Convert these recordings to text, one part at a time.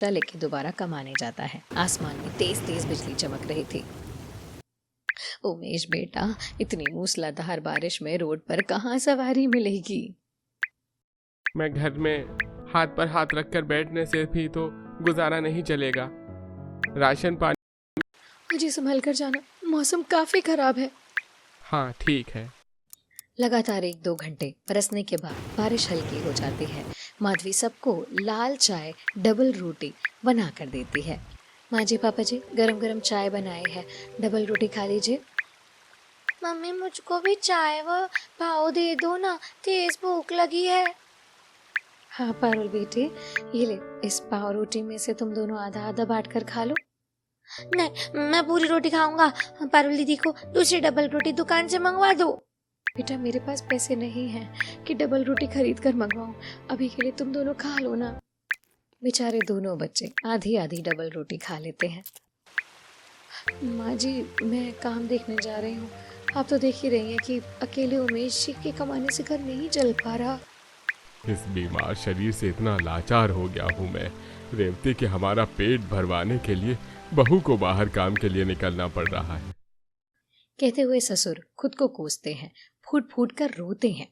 लेके दोबारा कमाने जाता है। आसमान में तेज तेज बिजली चमक रही थी। उमेश बेटा, इतनी मूसलाधार बारिश में रोड पर कहाँ सवारी मिलेगी? मैं घर में हाथ पर हाथ रखकर बैठने से भी तो गुजारा नहीं चलेगा। राशन पानी। मुझे संभल कर जाना, मौसम काफी खराब है। हाँ ठीक है। लगातार 1-2 घंटे बरसने के बाद बारिश हल्की हो जाती है। माधवी सबको लाल चाय डबल रोटी बना कर देती है। माँ जी, पापा जी, गरम गरम चाय बनाई है, डबल रोटी खा लीजिए। मम्मी मुझको भी चाय व पाव दे दो ना, तेज भूख लगी है। हाँ पारुल बेटे, ये ले, इस पाव रोटी में से तुम दोनों आधा आधा बांट कर खा लो। नहीं, मैं पूरी रोटी खाऊंगा। पारुल दीदी को दूसरी डबल रोटी दुकान से मंगवा दो। बेटा, मेरे पास पैसे नहीं हैं कि डबल रोटी खरीद कर मंगवाऊं। अभी के लिए तुम दोनों खा लो ना। बेचारे दोनों बच्चे आधी आधी डबल रोटी खा लेते हैं। माँ जी, मैं काम देखने जा रही हूँ। आप तो देख ही रही हैं कि अकेले उमेश जी के कमाने से घर नहीं चल पा रहा। इस बीमार शरीर से इतना लाचार हो गया हूँ मैं, रेवती, कि हमारा पेट भरवाने के लिए बहू को बाहर काम के लिए निकलना पड़ रहा है। कहते हुए ससुर खुद को कोसते हैं, फूट फूट कर रोते हैं।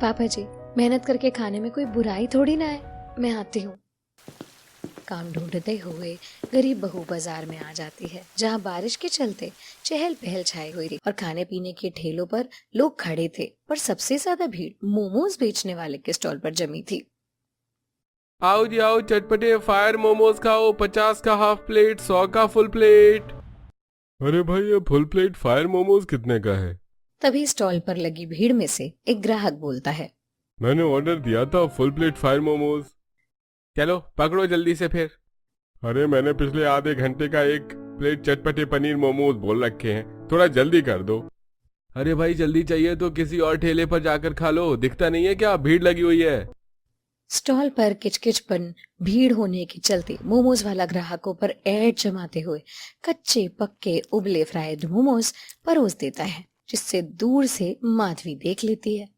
पापा जी, मेहनत करके खाने में कोई बुराई थोड़ी ना है, मैं आती हूँ। काम ढूंढते हुए गरीब बहू बाजार में आ जाती है, जहाँ बारिश के चलते चहल पहल छाई हुई थी और खाने पीने के ठेलों पर लोग खड़े थे, पर सबसे ज्यादा भीड़ मोमोज बेचने वाले के स्टॉल पर जमी थी। आओ जी आओ, चटपटे फायर मोमोज खाओ, 50 का हाफ प्लेट, 100 का फुल प्लेट। अरे भाई, ये फुल प्लेट फायर मोमोज कितने का है? तभी स्टॉल पर लगी भीड़ में से एक ग्राहक बोलता है, मैंने ऑर्डर दिया था फुल प्लेट फायर मोमोज। चलो पकड़ो जल्दी से फिर। अरे मैंने पिछले आधे घंटे का एक प्लेट चटपटे पनीर मोमोज बोल रखे हैं, थोड़ा जल्दी कर दो। अरे भाई, जल्दी चाहिए तो किसी और ठेले पर जाकर खा लो, दिखता नहीं है क्या भीड़ लगी हुई है? स्टॉल पर किचकिचपन भीड़ होने के चलते मोमोज वाला ग्राहकों पर ऐड जमाते हुए कच्चे पक्के उबले फ्राइड मोमोज परोस देता है, जिससे दूर से माधवी देख लेती है।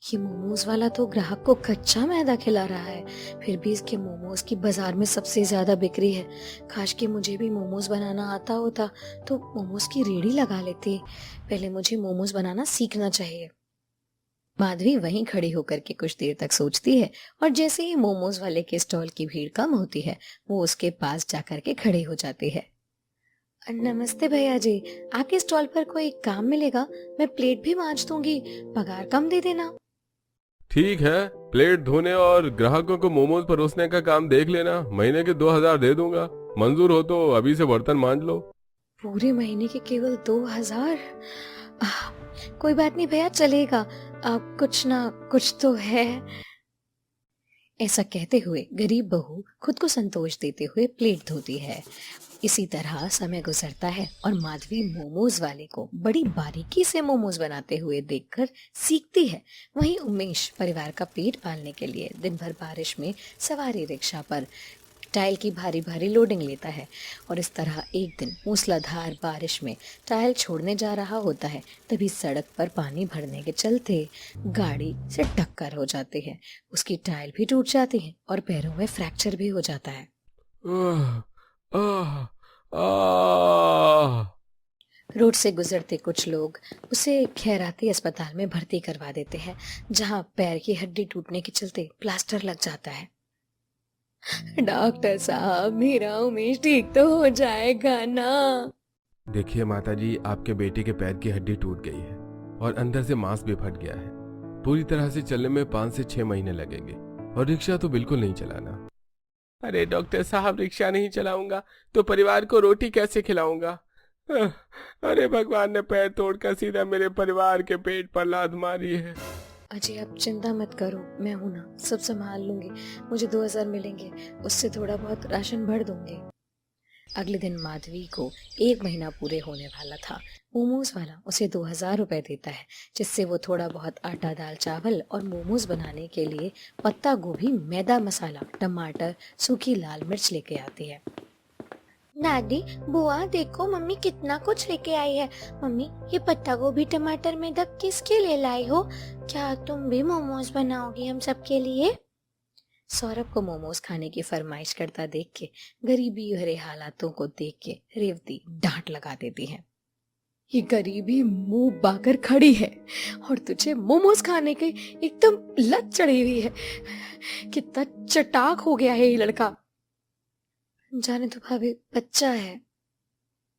ये मोमोज वाला तो ग्राहक को कच्चा मैदा खिला रहा है, फिर भी इसके मोमोज की बाजार में सबसे ज्यादा बिक्री है। काश कि मुझे भी मोमोज बनाना आता होता तो मोमोज की रेहड़ी लगा लेती। पहले मुझे मोमोज बनाना सीखना चाहिए। माधवी वहीं खड़ी होकर के कुछ देर तक सोचती है, और जैसे ही मोमोज वाले के स्टॉल की भीड़ कम होती है, वो उसके पास जाकर के खड़े हो जाती है। नमस्ते भैया जी, आपके स्टॉल पर कोई काम मिलेगा? मैं प्लेट भी मांज दूंगी, पगार कम दे देना। ठीक है, प्लेट धोने और ग्राहकों को मोमोज परोसने का काम देख लेना, महीने के 2000 दे दूंगा। मंजूर हो तो अभी से बर्तन मांज लो। पूरे महीने के केवल 2000? कोई बात नहीं भैया, चलेगा। आप कुछ ना कुछ तो है। ऐसा कहते हुए गरीब बहू खुद को संतोष देते हुए प्लेट धोती है। इसी तरह समय गुजरता है और माधवी मोमोज वाले को बड़ी बारीकी से मोमोज बनाते हुए देखकर सीखती है। वहीं उमेश परिवार का पेट पालने के लिए दिन भर बारिश में सवारी रिक्शा पर टाइल की भारी भारी लोडिंग लेता है, और इस तरह एक दिन मूसलाधार बारिश में टाइल छोड़ने जा रहा होता है। तभी सड़क पर पानी भरने के चलते गाड़ी से टक्कर हो जाती है। उसकी टाइल भी टूट जाती है और पैरों में फ्रैक्चर भी हो जाता है। रोड से गुजरते कुछ लोग उसे खैराती अस्पताल में भर्ती करवा देते हैं, जहां पैर की हड्डी टूटने के चलते प्लास्टर लग जाता है। डॉक्टर साहब, मेरा उमेश ठीक तो हो जाएगा ना? देखिए माता जी, आपके बेटे के पैर की हड्डी टूट गई है और अंदर से मांस भी फट गया है। पूरी तरह से चलने में 5 से 6 महीने लगेंगे, और रिक्शा तो बिल्कुल नहीं चलाना। अरे डॉक्टर साहब, रिक्शा नहीं चलाऊंगा तो परिवार को रोटी कैसे खिलाऊंगा? अरे भगवान ने पैर तोड़कर सीधा मेरे परिवार के पेट पर लात मारी है। अजय, आप चिंता मत करो, मैं हूं ना, सब संभाल लूंगी। मुझे 2000 मिलेंगे, उससे थोड़ा बहुत राशन भर दूंगी। अगले दिन माधवी को 1 महीना पूरे होने वाला था। मोमोज वाला उसे 2000 रुपए देता है, जिससे वो थोड़ा बहुत आटा, दाल, चावल और मोमोज बनाने के लिए पत्ता गोभी, मैदा, मसाला, टमाटर, सूखी लाल मिर्च लेके आती है। दादी, बुआ देखो मम्मी कितना कुछ लेके आई है। मम्मी, ये पत्ता गोभी, टमाटर, मैदा किसके लिए लाई हो? क्या तुम भी मोमोज बनाओगी हम सबके लिए? सौरभ को मोमोज खाने की फरमाइश करता देख के गरीबी भरे हालातों को देख के रेवती डांट लगा देती है। ये गरीबी मुंह बाकर खड़ी है और तुझे मोमोज खाने की एकदम लत चढ़ी हुई है। कितना चटाक हो गया है ये लड़का। जाने तो भाभी, बच्चा है।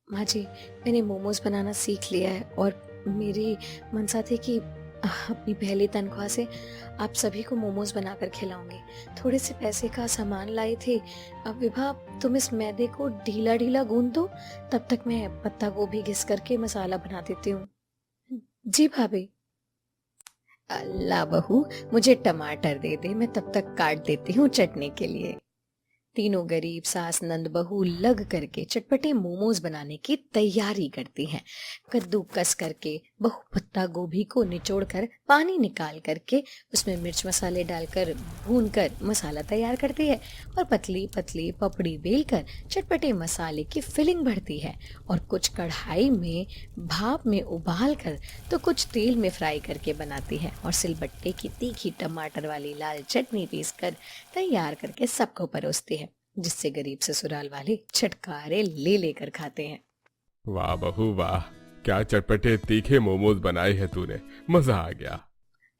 माँ जी, मैंने मोमोज बनाना सीख लिया है और मेरी मनसा थी कि अपनी पहली तनख्वाह से आप सभी को मोमोज बनाकर खिलाऊंगी। थोड़े से पैसे का सामान लाई थी। अब विभा, तुम इस मैदे को ढीला ढीला गूंद दो, तब तक मैं पत्ता गोभी घिस करके मसाला बना देती हूँ। जी भाभी। अल्लाह बहू, मुझे टमाटर दे दे, मैं तब तक काट देती हूँ चटनी के लिए। तीनों गरीब सास नंद बहू लग करके चटपटे मोमोज बनाने की तैयारी करती हैं। कद्दूकस करके बहू पत्ता गोभी को निचोड़कर पानी निकाल करके उसमें मिर्च मसाले डालकर भूनकर मसाला तैयार करती है और पतली पतली पपड़ी बेलकर चटपटे मसाले की फिलिंग भरती है और कुछ कढ़ाई में भाप में उबाल कर तो कुछ तेल में फ्राई करके बनाती है और सिलबट्टे की तीखी टमाटर वाली लाल चटनी पीस कर तैयार करके सबको परोसती है, जिससे गरीब ससुराल वाले छटकारे ले लेकर खाते हैं। वाह बहू वाह, क्या चटपटे तीखे मोमोज बनाए हैं तूने, मजा आ गया।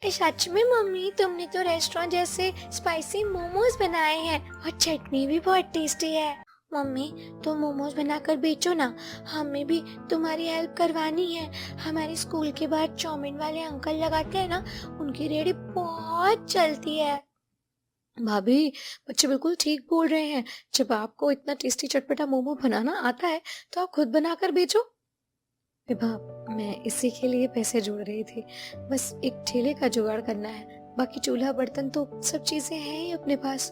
सच में मम्मी, तुमने तो रेस्टोरेंट जैसे स्पाइसी मोमोज बनाए हैं और चटनी भी बहुत टेस्टी है। मम्मी, तुम मोमोज बनाकर बेचो ना, हमें भी तुम्हारी हेल्प करवानी है। हमारे स्कूल के बाहर चाउमीन वाले अंकल लगाते हैं ना, उनकी रेहड़ी बहुत चलती है। भाभी, बच्चे बिल्कुल ठीक बोल रहे हैं। जब आपको इतना टेस्टी चटपटा मोमो बनाना आता है तो आप खुद बनाकर बेचो। विभा, मैं इसी के लिए पैसे जोड़ रही थी। बस एक ठेले का जुगाड़ करना है, बाकी चूल्हा बर्तन तो सब चीजें हैं ही अपने पास।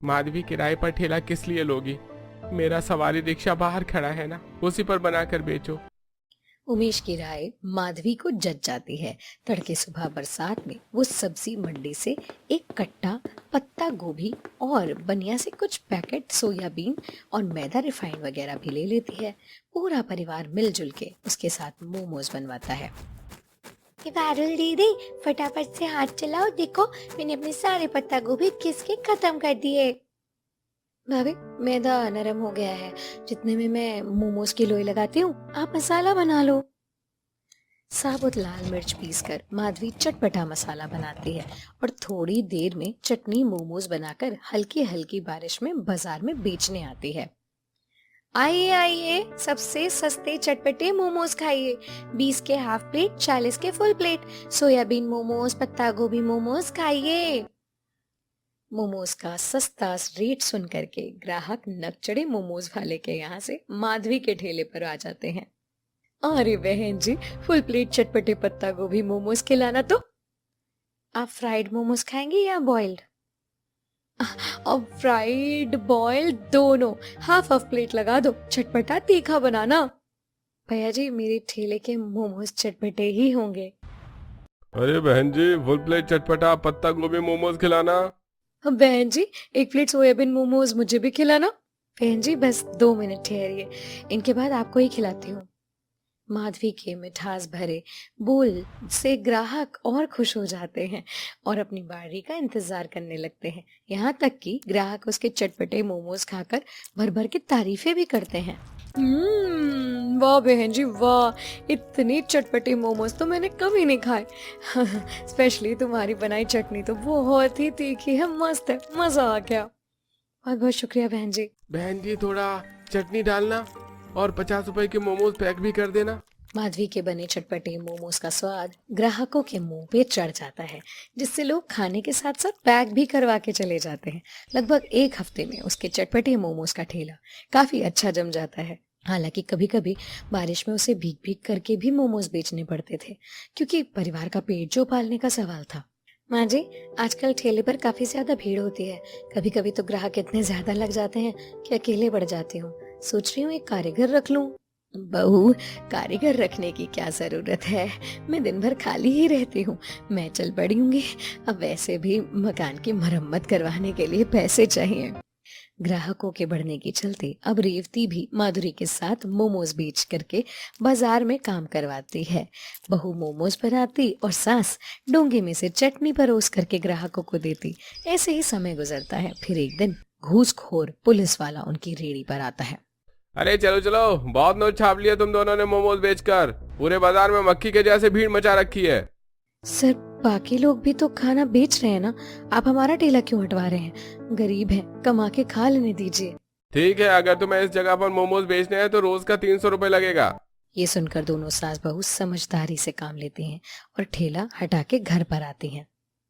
माधवी, किराए पर ठेला किस लिए लोगी? मेरा सवारी रिक्शा बाहर खड़ा है ना, उसी पर बनाकर बेचो। उमेश की राय माधवी को जच जाती है। तड़के सुबह बरसात में वो सब्जी मंडी से एक कट्टा पत्ता गोभी और बनिया से कुछ पैकेट सोयाबीन और मैदा रिफाइंड वगैरह भी ले लेती है। पूरा परिवार मिलजुल के उसके साथ मोमोज बनवाता है। पारुल दीदी, फटाफट से हाथ चलाओ, देखो मैंने अपने सारे पत्ता गोभी घिस के खत्म कर दिए। भाभी, मैदा नरम हो गया है, जितने में मैं मोमोज की लोई लगाती हूँ आप मसाला बना लो। साबुत लाल मिर्च पीसकर माधवी चटपटा मसाला बनाती है और थोड़ी देर में चटनी मोमोज बनाकर हल्की हल्की बारिश में बाजार में बेचने आती है। आइए आइए, सबसे सस्ते चटपटे मोमोज खाइए। 20 के हाफ प्लेट, 40 के फुल प्लेट। सोयाबीन मोमोज, पत्ता गोभी मोमोज खाइए। मोमोज का सस्ता रेट सुन करके ग्राहक नकचड़े मोमोज वाले के यहाँ से माधवी के ठेले पर आ जाते हैं। अरे बहन जी, फुल प्लेट चटपटे पत्ता गोभी मोमोज खिलाना तो। आप फ्राइड मोमोज खाएंगे या बॉइल्ड? अब फ्राइड बॉइल्ड दोनों, हाफ हाफ प्लेट लगा दो, चटपटा तीखा बनाना। भैया जी, मेरे ठेले के मोमोज चटपटे ही होंगे। अरे बहन जी, फुल प्लेट चटपटा पत्ता गोभी मोमोज खिलाना। बहन जी, एक प्लेट सोयाबीन मोमोज मुझे भी खिलाना। बहन जी, बस 2 मिनट ठहरिए, इनके बाद आपको ही खिलाती हूँ। माधवी के मिठास भरे बोल से ग्राहक और खुश हो जाते हैं और अपनी बारी का इंतजार करने लगते हैं। यहाँ तक कि ग्राहक उसके चटपटे मोमोज खाकर भर भर के तारीफें भी करते हैं। वाह बहन जी वाह, इतने चटपटे मोमोज तो मैंने कभी नहीं खाए। स्पेशली तुम्हारी बनाई चटनी तो बहुत ही तीखी है, मस्त है, मजा आ गया। बहुत बहुत शुक्रिया बहन जी। बहन जी, थोड़ा चटनी डालना और 50 रुपए के मोमोज पैक भी कर देना। माधवी के बने चटपटे मोमोज का स्वाद ग्राहकों के मुंह पे चढ़ जाता है, जिससे लोग खाने के साथ साथ पैक भी करवा के चले जाते हैं। लगभग 1 हफ्ते में उसके चटपटे मोमोज का ठेला काफी अच्छा जम जाता है। हालांकि कभी कभी बारिश में उसे भीग भीग करके भी मोमोज बेचने पड़ते थे, क्योंकि परिवार का पेट जो पालने का सवाल था। माँ जी, आजकल ठेले पर काफी ज्यादा भीड़ होती है। कभी कभी तो ग्राहक इतने ज्यादा लग जाते हैं कि अकेले बढ़ जाती हूँ। सोच रही हूँ एक कारीगर रख लूँ। बहू, कारीगर रखने की क्या जरूरत है, मैं दिन भर खाली ही रहती हूँ, मैं चल पड़ूंगी। अब वैसे भी मकान की मरम्मत करवाने के लिए पैसे चाहिए। ग्राहकों के बढ़ने के चलते अब रेवती भी माधुरी के साथ मोमोज बेच करके बाजार में काम करवाती है। बहू मोमोज बनाती और सास डोंगे में से चटनी परोस करके ग्राहकों को देती। ऐसे ही समय गुजरता है। फिर एक दिन घूसखोर पुलिस वाला उनकी रेहड़ी पर आता है। अरे चलो चलो, बहुत नोट छाप लिया तुम दोनों ने मोमोज बेचकर। पूरे बाजार में मक्खी के जैसे भीड़ मचा रखी है। सर, बाकी लोग भी तो खाना बेच रहे हैं ना, आप हमारा ठेला क्यों हटवा रहे हैं? गरीब है, कमा के खा लेने दीजिए। ठीक है, अगर तुम्हें इस जगह पर मोमोज बेचने हैं तो रोज का 300 रुपए लगेगा। ये सुनकर दोनों सास बहू समझदारी से काम लेती हैं और ठेला हटा के घर पर आती हैं।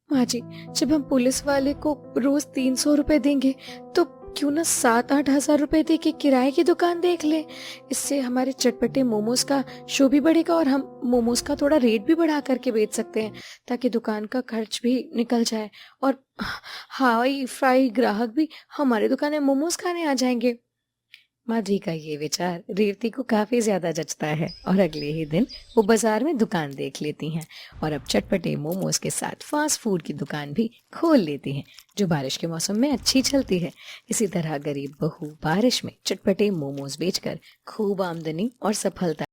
माँ जी, जब हम पुलिस वाले को रोज 300 रुपए देंगे तो क्यों ना 7-8 हजार रुपए दे के किराए की दुकान देख ले। इससे हमारे चटपटे मोमोज का शो भी बढ़ेगा और हम मोमोज का थोड़ा रेट भी बढ़ा करके बेच सकते हैं, ताकि दुकान का खर्च भी निकल जाए और हाई फ्राई ग्राहक भी हमारे दुकान में मोमोज खाने आ जाएंगे। माधुरी का ये विचार रेवती को काफी ज्यादा जचता है और अगले ही दिन वो बाजार में दुकान देख लेती हैं और अब चटपटे मोमोज के साथ फास्ट फूड की दुकान भी खोल लेती हैं, जो बारिश के मौसम में अच्छी चलती है। इसी तरह गरीब बहू बारिश में चटपटे मोमोज बेचकर खूब आमदनी और सफलता